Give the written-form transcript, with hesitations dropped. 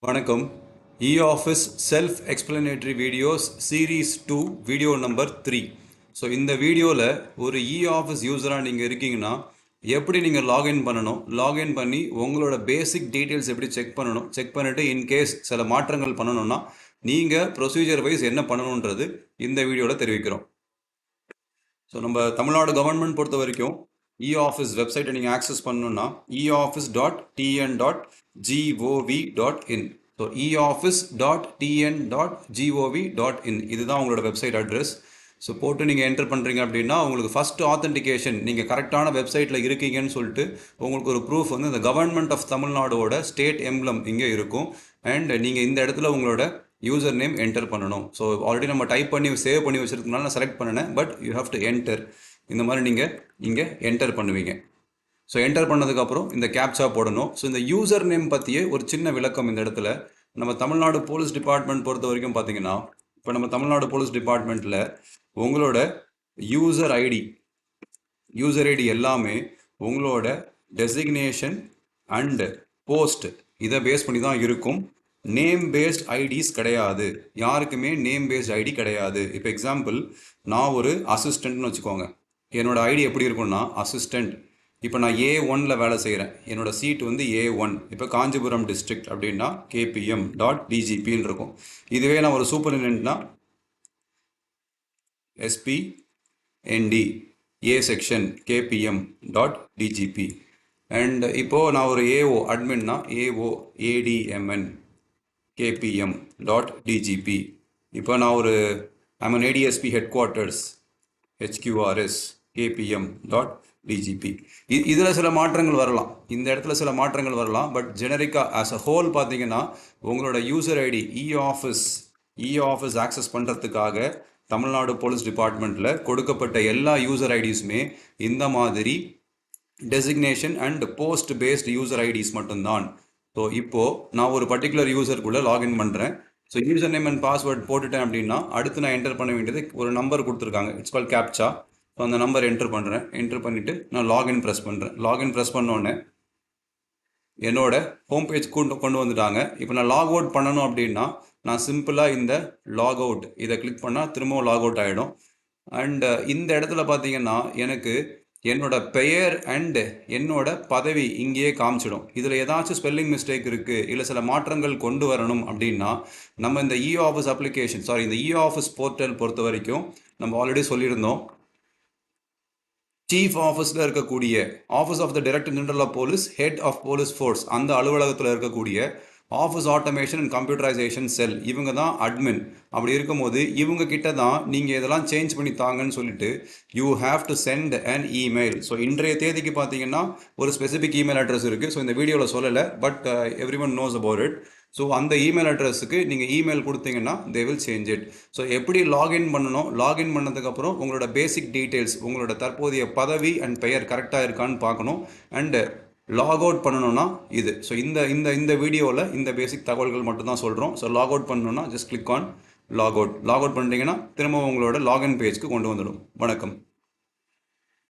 வணக்கம். eOffice self explanatory videos series 2 video number 3. So இந்த வீடியோவில் ஒரு eOffice யூஸராக நீங்கள் இருக்கீங்கன்னா எப்படி நீங்கள் லாகின் பண்ணணும், லாகின் பண்ணி உங்களோட பேசிக் டீட்டெயில்ஸ் எப்படி செக் பண்ணணும், செக் பண்ணிவிட்டு இன்கேஸ் சில மாற்றங்கள் பண்ணணும்னா நீங்கள் ப்ரொசீஜர் வைஸ் என்ன பண்ணணுன்றது இந்த வீடியோவில் தெரிவிக்கிறோம். ஸோ நம்ம தமிழ்நாடு கவர்மெண்ட் பொறுத்த வரைக்கும் eOffice வெப்சைட்டை நீங்கள் ஆக்சஸ் பண்ணணுன்னா eoffice.tn.gov.in. ஸோ eoffice.tn.gov.in இதுதான் உங்களோட வெப்சைட் அட்ரஸ். ஸோ போட்டு நீங்கள் என்டர் பண்ணுறீங்க அப்படின்னா உங்களுக்கு ஃபஸ்ட்டு ஆத்தென்டிகேஷன் நீங்கள் கரெக்டான வெப்சைட்டில் இருக்கீங்கன்னு சொல்லிட்டு உங்களுக்கு ஒரு ப்ரூஃப் வந்து இந்த கவர்மெண்ட் ஆஃப் தமிழ்நாடோட ஸ்டேட் எம்ப்ளம் இங்கே இருக்கும். அண்ட் நீங்கள் இந்த இடத்துல உங்களோட யூசர் நேம் என்டர் பண்ணணும். ஸோ ஆல்ரெடி நம்ம டைப் பண்ணி சேவ் பண்ணி வச்சுருக்கனால நான் செலக்ட் பண்ணினேன், but you have to enter. இந்த மாதிரி நீங்கள் இங்கே என்டர் பண்ணுவீங்க. ஸோ என்டர் பண்ணதுக்கப்புறம் இந்த கேப்சா போடணும். ஸோ இந்த யூசர் நேம் பற்றியே ஒரு சின்ன விளக்கம் இந்த இடத்துல. நம்ம தமிழ்நாடு போலீஸ் டிபார்ட்மெண்ட் பொறுத்த வரைக்கும் பார்த்தீங்கன்னா, இப்போ நம்ம தமிழ்நாடு போலீஸ் டிபார்ட்மெண்ட்டில் உங்களோட யூசர் ஐடி எல்லாமே உங்களோட டெசிக்னேஷன் அண்டு போஸ்ட் இதை பேஸ் பண்ணி தான் இருக்கும். நேம் பேஸ்ட் ஐடிஸ் கிடையாது, யாருக்குமே நேம் பேஸ்ட் ஐடி கிடையாது. இப்போ எக்ஸாம்பிள், நான் ஒரு அசிஸ்டண்ட்னு வச்சுக்கோங்க. என்னோட ஐடி எப்படி இருக்குன்னா அசிஸ்டண்ட். இப்போ நான் A1ல் வேலை செய்கிறேன், என்னோடய சீட் வந்து A1. இப்போ காஞ்சிபுரம் டிஸ்ட்ரிக்ட் அப்படின்னா KPM.DGPன்னு இருக்கும். இதுவே நான் ஒரு சூப்பரிண்டென்ட்னா SPND A section KPM.DGP. And இப்போது நான் ஒரு AO அட்மின்னா AO ADMN KPM.DGP. இப்போ நான் ஒரு I'm an ADSP headquarters HQRS KPM.DGP. இதில் சில மாற்றங்கள் வரலாம், இந்த இடத்துல சில மாற்றங்கள் வரலாம். பட் ஜெனரிக்காக ஆஸ் அ ஹோல் பார்த்தீங்கன்னா உங்களோட யூசர் ஐடி eOffice ஆக்சஸ் பண்ணுறதுக்காக தமிழ்நாடு போலீஸ் டிபார்ட்மெண்ட்டில் கொடுக்கப்பட்ட எல்லா யூசர் ஐடிஸுமே இந்த மாதிரி designation and post based user IDs மட்டும்தான். ஸோ இப்போது நான் ஒரு பர்டிகுலர் யூசருக்குள்ளே லாகின் பண்ணுறேன். So user name and password போட்டுட்டேன் அப்படின்னா அடுத்து நான் என்டர் பண்ண வேண்டியது ஒரு நம்பர் கொடுத்துருக்காங்க, இட்ஸ் கால் கேப்சா. ஸோ அந்த நம்பர் என்டர் பண்ணுறேன். என்டர் பண்ணிவிட்டு நான் லாகின் ப்ரெஸ் பண்ணுறேன். லாகின் ப்ரெஸ் பண்ணோடனே என்னோட ஹோம் பேஜ் கொண்டு வந்துட்டாங்க. இப்போ நான் லாக் அவுட் பண்ணணும் அப்படின்னா நான் சிம்பிளாக இந்த லாக் அவுட் இதை கிளிக் பண்ணால் திரும்பவும் லாக் அவுட் ஆகிடும். அண்டு இந்த இடத்துல பார்த்தீங்கன்னா எனக்கு என்னோட பெயர் அண்டு என்னோட பதவி இங்கேயே காமிச்சிடும். இதில் ஏதாச்சும் ஸ்பெல்லிங் மிஸ்டேக் இருக்குது, இல்லை சில மாற்றங்கள் கொண்டு வரணும் அப்படின்னா நம்ம இந்த eOffice அப்ளிகேஷன் இந்த eOffice போர்ட்டல் பொறுத்த வரைக்கும் நம்ம ஆல்ரெடி சொல்லியிருந்தோம். சீஃப் ஆஃபீஸில் இருக்கக்கூடிய office of the director general of police, head of police force, அந்த அலுவலகத்தில் இருக்கக்கூடிய office automation and computerisation cell, இவங்க தான் அட்மின். அப்படி இருக்கும்போது இவங்க கிட்ட தான் நீங்கள் இதெல்லாம் சேஞ்ச் பண்ணி தாங்கன்னு சொல்லிட்டு you have to send and email. So இன்றைய தேதிக்கு பார்த்தீங்கன்னா ஒரு ஸ்பெசிஃபிக் இமெயில் அட்ரஸ் இருக்குது. ஸோ இந்த வீடியோவில் சொல்லலை, but everyone knows about it. So அந்த இமெயில் அட்ரஸுக்கு நீங்கள் இமெயில் கொடுத்தீங்கன்னா they will change it. So எப்படி லாகின் பண்ணணும், லாகின் பண்ணதுக்கப்புறம் உங்களோட பேசிக் டீட்டெயில்ஸ், உங்களோட தற்போதைய பதவி அண்ட் பெயர் கரெக்டாக இருக்கான்னு பார்க்கணும். அண்டு லாக் அவுட் பண்ணணும்னா இது. ஸோ இந்த வீடியோவில் இந்த பேசிக் தகவல்கள் மட்டும்தான் சொல்கிறோம். ஸோ லாக் அவுட் பண்ணணும்னா just click on log out. Log out பண்ணிட்டீங்கன்னா திரும்ப உங்களோட லாகின் பேஜ்க்கு கொண்டு வந்துடும். வணக்கம்.